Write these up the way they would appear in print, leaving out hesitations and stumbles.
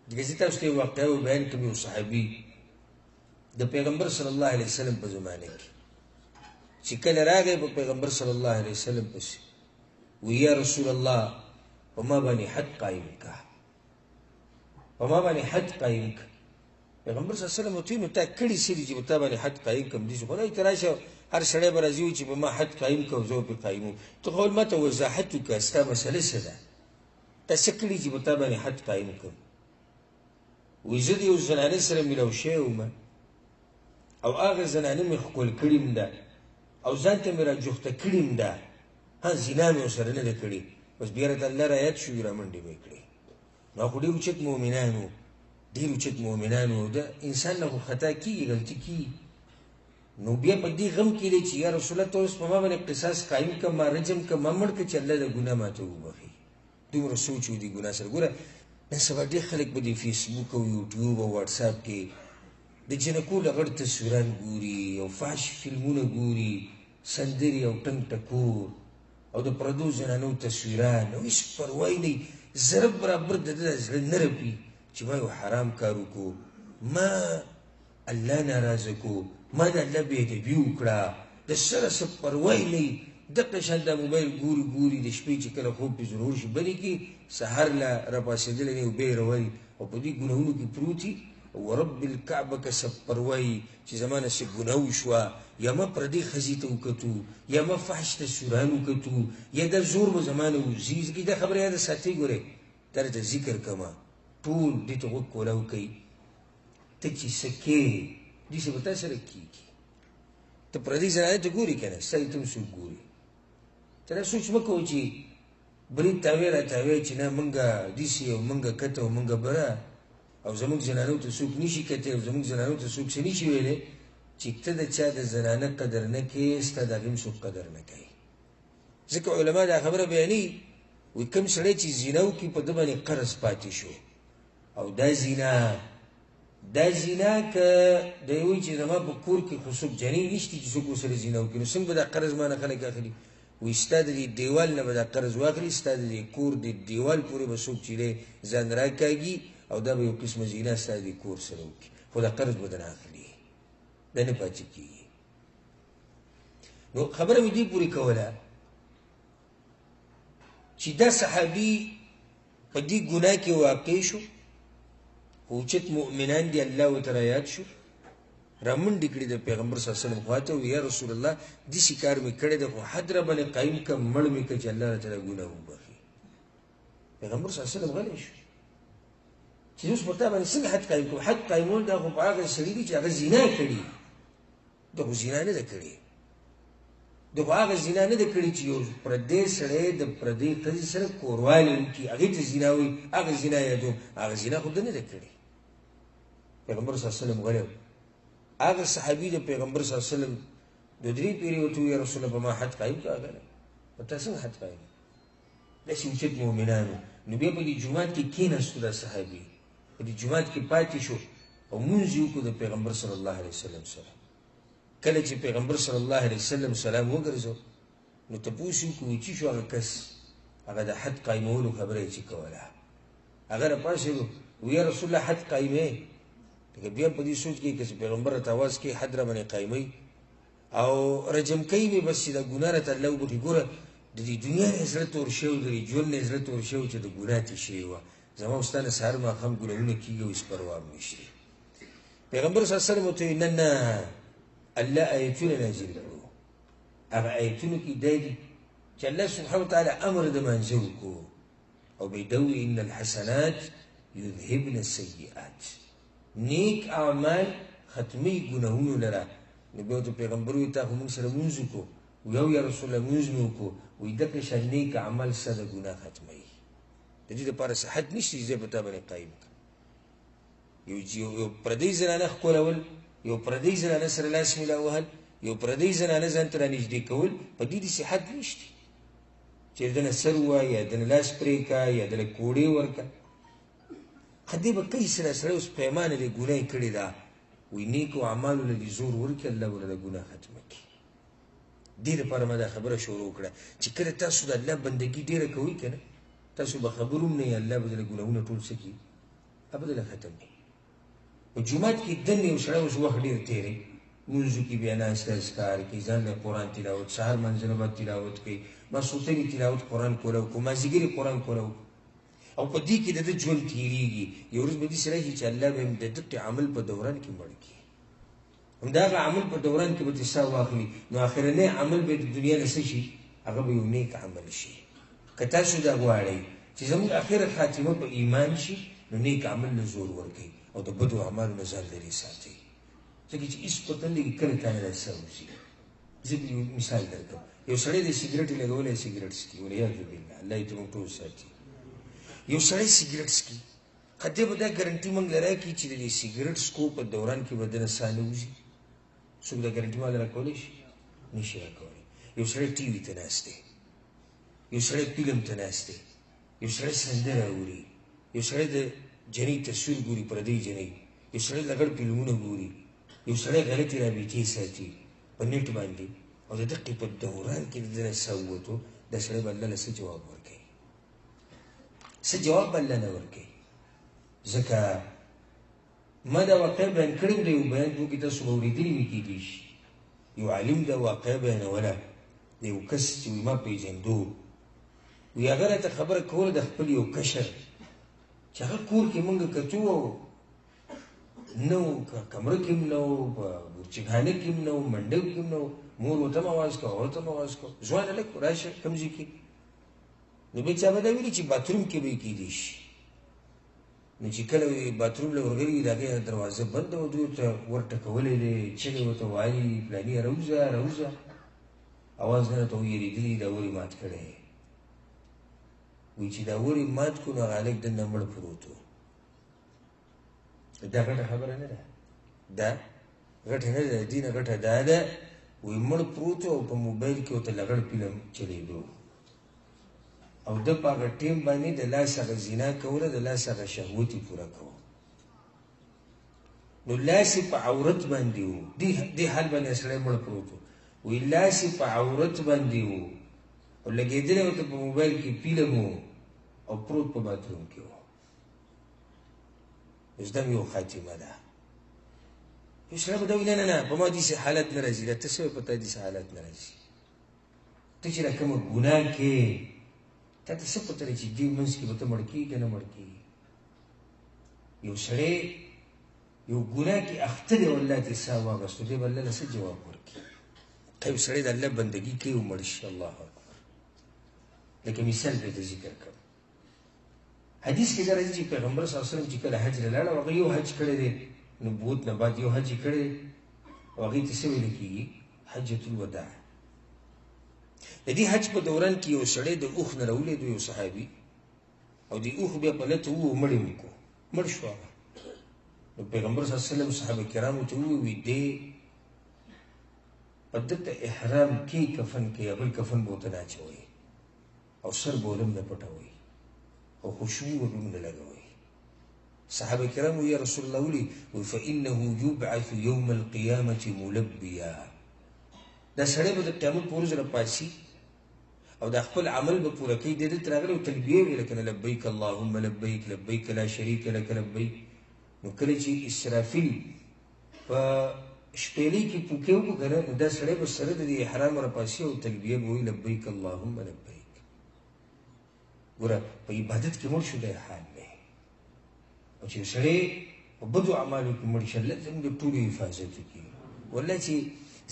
ځکه چې تاسو ته یو واقعه بیان کوم یو صحابي د پیغمبر صلی الله علیه وسلم په زمانه کې چې کله راغی په پیغمبر صلی الله علیه وسلم پسې وی یا رسول الله په ما باندې حد قایم کا په ما باندې حد قایم کا پیغمبر صلی الله علیه وسلم ته نو تا کړي سړي چې په تا باندې حد قایم کوم دي خو نه تراشه هر سړی به راځي چې په ما حد قایم کو زه په قایمو ته خو ماته وضاحت وکړه ستا مسله څه ده تاسو کړي چې په تا باندې حد قایم کوم وی زه د یو زنانه سره میلاو شوی وم او هغه زنانه مې ښکل کړې ده او ځان ته مې را جوخته کړې ده ها زنا مې ورسره نه ده کړې بس بیا راته الله رایاد شو را منډې مې کړې نو خو ډېر اوچت مؤمنان وو ډېر اوچت مؤمنان وو د انسان نه خو خطا کېږي غلطي کېږي نو بیا په دې غم کې دی چې یا رسول الله ته اوس په ما باندې قصاص قایم کړه ما رجم کړه ما مړ کړه چې الله د ګناه ماته وبخي دومره سوچ و دې ګناه سره ګوره نن سبا ډېر خلک په دې فیسبوک او یوټیوب او واټساپ کې د جنکو لغړ تصویران ګوري او فحش فلمونه ګوري سندرې او ټنګ ټکور او د پردو زنانو تصویران او هېڅ پروا یې نه ضرب برابر د ده زړه نه رپي چې ما یو حرام کار وکړو ما الله ناراضه کو ما د الله بېادبي وکړه د سره څه پروا یې نه دغه شان دا موبایل ګوري د شپې چې کله خوب پې ضرور شي بلې کې سهار لا راپاڅېدلی نه اوبه یې روي او په دې ګناهونو کې پروت وي ورب الکعبه که څه پروا یې چې زما نه څه ګناه وشوه یا ما پردې ښځې ته وکتو یا ما فحش تصویران وکتو یا دا زور به زما نه وځي ځکه دا خبره یاده ساتئ ګورئ دا راته ذکر کومه ټول دې ته غوږ کولاو کوي ته چې څه کوې داسې به تا سره کېږي ته پردۍ زنانې ته ګورې که نه ستا ته هم څوک ګوري ته دا سوچ مه کوو چې برید تاوی را تاوی چې نه مونږه داسې او مونږه کته او مونږه بره او زموږ زنانو ته څوک نشي کتی او زموږ زنانو ته څوک څه نشي ویلی چې ته د چا د زنانه قدر نه کوې ستا د هغې هم څوک قدر نه کوي ځکه علما دا خبره بیانوي وایي کوم سړی چې زنا وکړي په ده باندې قرض پاتې شو او دا زنا که دی وایي چې زما په کور کې خو څوک جنین نشته چې څوک ورسره زنا وکړي نو څنګه به دا قرض مانه خلک اخلي وایي ستا د دې دیوال نه به دا قرض واخلي ستا د دې کور د دیوال پورې به څوک چې دی ځان راکاږي او دا به یو قسمه زنا ستا د کور سره وکړي خو دا قرض به درنه اخلي دا نه پاتې کېږي نو خبره مې دې پورې کوله چې دا صحابي په دې ګناه کې واقع شو اوچت مؤمنان دي الله ورته رایاد شو رامنډې کړي د پیغمبر صلی الله علیه وسلم خواته وی یا رسول الله داسې کار مې کړی دی خو حد راباندې قایم کړه مړ مې کړه چې الله راته دا ګناه وبخي پیغمبر صلی الله علیه وسلم غلی شو چې اوس په تا باندې څنګه حد قایم کړو حد قایمول دا خو په هغه سړي دي چې هغه زنا کړي دا خو زنا نه ده کړې دا خو هغه زنا نه ده کړې چې یو پردی سړی د پردۍ ښځې سره کوروالی وکړي هغې ته زنا وایي هغه زنا یادوم هغه زنا خو ده نه ده کړې پیغمبر صلی الله علیه وسلم غلی هغه صحابي د پیغمبر صلی الله علیه وسلم دو درې پیرې ورته وویل یا رسول الله په ما حد قایم کړه هغه نه په تا څنګه حد قایم داسې اوچت مؤمنانو نو بیا په دې جومات کې کېناستو دا صحابي په دې جومات کې پاتې شو او مونځ یې وکړو د پیغمبر صلی الله علیه وسلم سره کله چې پیغمبر صلی الله علیه وسلم سلام وګرځو نو تپوس یې وکړو چې شو هغه کس هغه د حد قایمولو خبره یې چې کوله هغه راپاڅېدو وی یا رسول الله حد قایمې لکه بیا په دې سوچ کې که چې پیغمبر راته اواز کوي حد راباندې قایموي او رجم کوي مې بس چې دا ګناه راته الله وبخي ګوره د دې دنیا نه زړه تور شوی د دې ژوند نه زړه تور شوی چې د ګناه تېر شوې وه زما او ستا نه سهار ماښام ګناهونه کېږي او هېڅ پروا هم نشته پیغمبر صلی الله علیه وسلم ورته وایي نه نه الله آیتونه نازل کړو هغه آیتونو کې دا دي چې الله سبحانه وتعالی امر د مانځه وکړو او بیدوي ان الحسنات یذهبن السیئات نیک اعمال ختمي ګناهونو لره نو بیا ورته پیغمبر وایي تا خو موږ سره لمونځ وکړو ویو یا رسول الله لمونځ مې وکړو وایي دغه شان نیک عمل ستا د ګناه ختموي د دې دپاره صحت نشته چې زه په تا باندې قایم کړم یو پردۍ زنانه ښکلول یو پردۍ زنانه سره لاس میلاوهل یو پردۍ زنانه ځان ته رانږدې کول په دې دې صحت نشته چې د نه سر ووایه یا د نه لاس پرې کړه یا د نه کوړې ورکړه خدې به کوي سره سړی اوس پیمانه دی ګناه یې کړې ده وایي نیکو اعمالو له دې زور ورکړي الله ورله ګناه ختمه کړي دې دپاره ما دا خبره شروع کړه چې کله تاسو د الله بندګي ډېره کوئ که نه تاسو به خبر هم نه یې الله به د ګناهونه ټول څه کړي ابدله ختم دی او جمعات کې دنه یو سړی اوس وخت ډېر تېری منځو کې بیا ناسته اذکار کوي ځان له قرآن تلاوت سهار منځونه به تلاوت کوي ماسخوتنې تلاوت قرآن کوله وکړو مازدیګرې قرآن کوله وکړو او په دې کې د ده ژوند تېرېږي یو ورځ به داسې راشي چې الله به د دغه عمل په دوران کې مړ کړي همدغه عمل په دوران کې به دې ساه واخلي نو آخرنی عمل به د دنیا نه څه شي هغه به یو نیک عمل شي که تاسو دا غواړئ چې زموږ اخره خاتمه په ایمان شي نو نیک عمل له زور ورکوئ او د بدو اعمالو نه ځان لرې ساتئ ځکه چې هېڅ پته نه لګي کله تا نه دا څه وځي زه به یو مثال درکړم یو سړی د سګرټ لګولی سګرټ څکي والعیاذ بالله الله یې زموږ ټول ساتي یو سړی سګرټ څکي خدای به دا ګارنټي موږ له راکړي چې د دې سګرټ څکو په دوران کې به دنه ساه نه وځي څوک دا ګارنټي ماله راکولی شي نشي راکولی یو سړی ټي وي ته ناست دی یو سړی فلم ته ناست دی یو سړی سندره اوري یو سړی د جنۍ تصویر ګوري پردۍ جنۍ یو سړی لګړ فلمونه ګوري یو سړی غلطې رابطې ساتي په نیټ باندې او د دقې په دوران کې د ده نه ساه ووتو دا سړی به الله له څه جواب ورکوي څه جواب به الله نه ورکوي ځکه ما دا واقع بیان کړې وه د یو بیان په کې تاسو به اورېدلي مې کېدای شي یو عالم دا واقع بیانوله د یو کس چې وایي ما پېژندو وایي هغه راته خبره کوله د خپل یو کشر چې هغه کور کې مونږ کتو او نه و کمره کې هم نه و په بورچګانه کې هم نه و منډو کې هم نه و مور ورته هم اواز کوه ورته هم اواز کوه ځوانه لږ راشه کوم ځای کې نو بیا چا به دا ویلي چې باتروم کې به یې کېدای شي نو چې کله باتروم له ورغلي وي د هغې دروازه بنده وه دوی ورته ورټکولی دی چغې ورته وایي فلاني راوځه راوځه اواز نه راته ویرېدلي دا ور یې مات کړی وایي چې دا ور یې مات کړو نو هغه هلک دننه مړ پروت و دا غټه خبره نه ده دا غټه نه ده د دې نه غټه دا ده وایي مړ پروت و او په موبایل کې ورته لغړ فلم چلېدو او د په هغه ټیم باندې د لاس هغه زنا کوله د لاس هغه شهوت یې پوره کوه نو لاس یې په عورت باندې و دې حال باندې سړی مړ پروت و وایي لاس یې په عورت باندې و او لګېدلی ورته په موبایل کې فلم و او پروت په باتروم کې و اوس دا یو خاتمه ده یو سړی به دا وایي نه نه نه په ما داسې حالت نه راځي دا ته څه وایې په تا داسې حالت نه راځي ته چې دا کومه ګناه کې تا ته څه پته دی چې دې منځ کې به ته مړ کېږي که نه مړ کېږي یو سړی یو ګناه کې اخته دی او الله ترې ساه واخېستو دی به الله له څه جواب ورکړي که یو سړی د الله بندګي کوي او مړ شي الله اکبر لکه مثال به د ذکر کړم حدیث کې دا راځي چې پیغمبر صلی الله علیه وسلم چې کله حج له لاړه هغه یو حج کړی دی نبوت نه بعد یو حج یې کړی دی او هغې ته څه ویل کېږي حجة الوداع د دې حج په دوران کې یو سړی د اوښ نه راولید یو صحابي او د اوښ بیا په لته ووه مړ یې وکړو مړ شو هغه نو پیغمبر صلی الله علیه وسلم صحابه کرامو ته وویل دی په ده ته احرام کې کفن کې یا بل کفن به ورته نه اچوئ او سر به ولم نه پټوئ او خوشبو به هم نه لګوئ صحابه کرامو یا رسول الله ولي فانه یبعث یوم القیامة ملبیا دا سړی به د قیامت په ورځ راپاڅي او دا خپل عمل به پوره کوي د ده ته راغلی او تلبیه ویله که نه لبیک اللهم لبیک لبیک لا شریک لک لبیک نو کله چې اسرافیل په شپېلۍ کې پوکې وکړو که نه نو دا سړی به سره د دې احرام راپاسي او تلبیه به وایي لبیک اللهم لبیک ګوره په عبادت کې مړ شو دی حال دی او چې سړی په بدو اعمالو کې مړ شي الله زموږ د ټولو حفاظت وکړي والله چې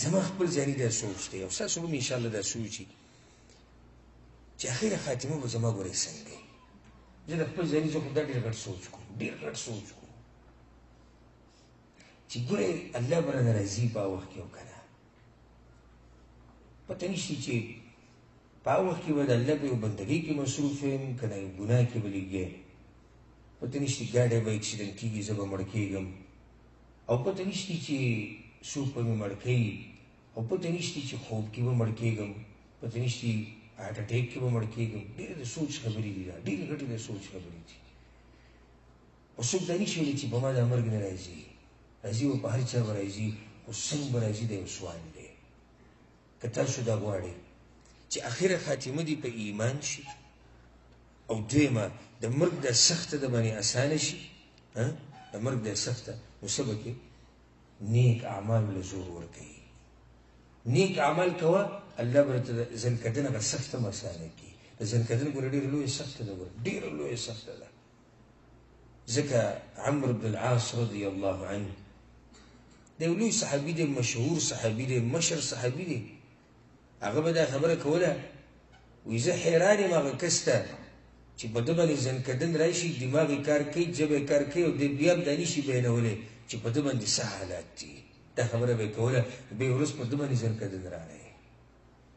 زما خپل ځاني دا سوچ دی او ستاسو هم انشاءالله دا سوچ وي چې اخره خاتمه به زما ګورې څنګه وي زه د خپل ځاني زه خو دا ډېر غټ سوچ کوم ډېر غټ سوچ کوم چې ګورې الله به رانه راځي په هغه وخت کې او که نه پته نشته چې په هغه وخت کې به د الله په یو بندګۍ کې مصروف یم که نه یو ګناه کې به لګیا یم پته نشته ګاډی به اکسیډنټ کېږي زه به مړ کېږم او پته نشته چې څوک به مې مړ کوي او پته نشته چې خوب کې به مړ کېږم پته نشته هارټ اټیک کې به مړ کېږم ډېرې د سوچ خبرې دي دا ډېرې غټې د سوچ خبرې دي او څوک دا نشي ویلی چې په ما دا مرګ نه راځي راځي به په هر چا به راځي خو څنګه به راځي دا یو سوال دی که تاسو دا غواړئ چې اخره خاتمه دې په ایمان شي او دویمه د مرګ دا سخته د باندې اسانه شي د مرګ د سخته نو څه به کې نیک اعمالو له زور ورکوي نیک عمل کوه الله به درته د ځنکدن هغه سخته هم اسانه کړي د ځنکدن ګوره ډېره لویه سخته ده ګوره ډېره لویه سخته ده ځکه عمرو بن العاص رضی الله عنه د یو لوی صحابي دی مشهور صحابي دی مشر صحابي دی هغه به دا خبره کوله وایي زه حیران یم هغه کس ته چې په ده باندې ځنکدن راشي دماغ یې کار کوي ژبه یې کار کوي او دی بیا هم دا نشي بیانولی چې په ده باندې څه حالات دي دا خبره به یې کوله بیا یې وروست په ده باندې ځنکدن راغی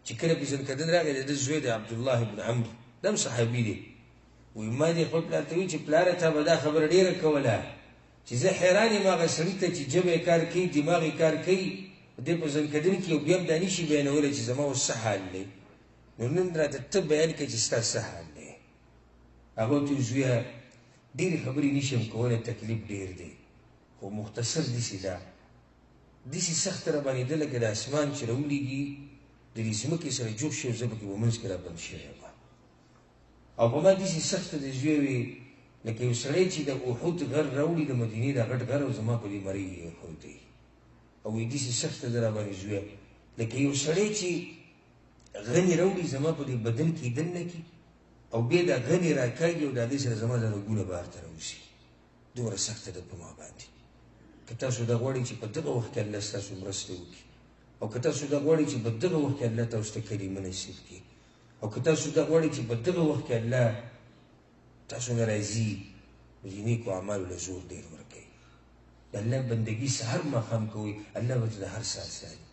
چې کله پې ځنکدن راغی د ده زوی دی عبدالله بن عمرو دا هم صحابي دی وایي ما دې خپل پلار ته وایي چې پلاره تا به دا خبره ډېره کوله چې زه حیران یم هغه سړي ته چې ژبه یې کار کوي دماغ یې کار کوي دی په ځنکدن کې او بیا هم دا نشي بیانولی چې زما اوس څه حال دی نو نن راته ته بیان کړه چې ستا څه حال دی هغه ورته وایي زویه ډېرې خبرې نشم کولی تکلیف ډېر دی خو مختصر داسې ده داسې سخته راباندې ده لکه د اسمان چې راولېږي د دې ځمکې سره جوخ شي او زه پکې په منځ کې رابند شوی یم او په ما داسې سخته د زوی وي لکه یو سړی چې د احد غر راوړي د مدینې دا غټ غر او زما په دې مرۍ یې ایښودی او وایي داسې سخته ده راباندې زویه لکه یو سړی چې غني راوړي زما په دې بدن کې دننه کې او بیا دا غني راکاږي او د هغې سره زما د رګونه بهر ته راوځي دومره سخته ده په ما باندې که تاسو دا غواړئ چې په دغه وخت کې الله ستاسو مرسته وکړي او که تاسو دا غواړئ چې په دغه وخت کې الله تاسو ته کلمه نصیب کړي او که تاسو دا غواړئ چې په دغه وخت کې الله تاسو نه راضي د نیکو اعمالو له زور ډېر ورکوي د الله بندګي سهار ماښام کوئ الله به ته د هر څه اساني